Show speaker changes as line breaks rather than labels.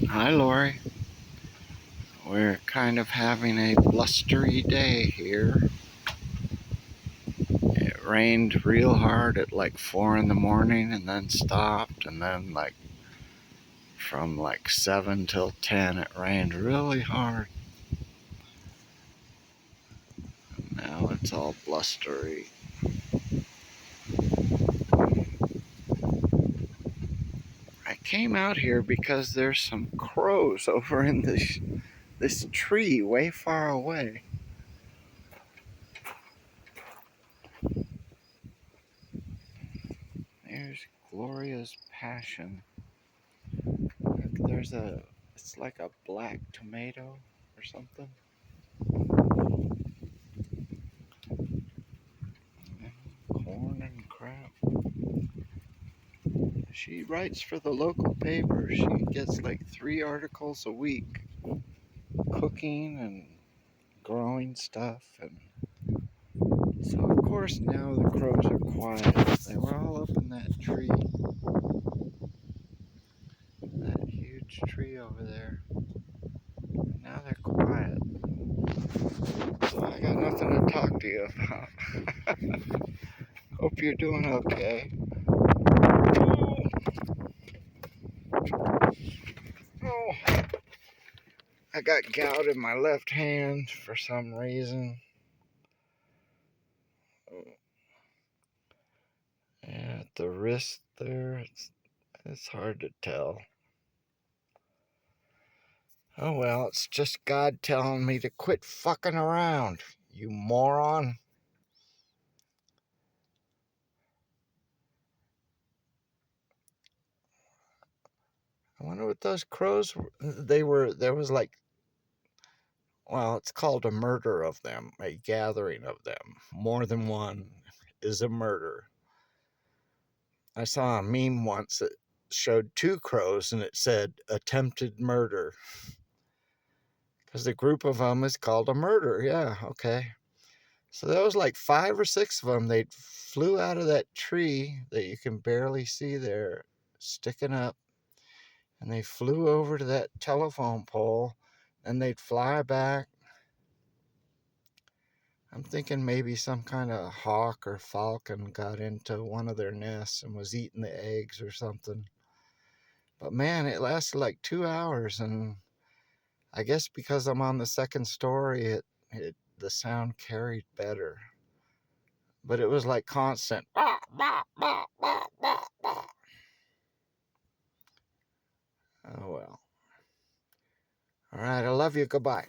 Hi, Lori. We're kind of having a blustery day here. It rained real hard at like 4 in the morning and then stopped, and then from 7 till 10 it rained really hard. Now it's all blustery. I came out here because there's some crows over in this tree way far away. There's Gloria's Passion. There's it's like a black tomato or something. Corn and crap. She writes for the local paper. She gets like 3 articles a week, cooking and growing stuff. And so, of course, now the crows are quiet. They were all up in that tree, that huge tree over there. And now they're quiet. So I got nothing to talk to you about. Hope you're doing okay. Oh, I got gout in my left hand for some reason. Yeah, at the wrist there, it's hard to tell. Oh well, it's just God telling me to quit fucking around, you moron. I wonder what those crows there was well, it's called a murder of them, a gathering of them. More than one is a murder. I saw a meme once that showed 2 crows and it said attempted murder. Because the group of them is called a murder. Yeah, okay. So there was like 5 or 6 of them. They flew out of that tree that you can barely see there, sticking up, and they flew over to that telephone pole, and they'd fly back. I'm thinking maybe some kind of hawk or falcon got into one of their nests and was eating the eggs or something. But man, it lasted like 2 hours, and I guess because I'm on the second story, the sound carried better. But it was like constant. Oh well. All right, I love you. Goodbye.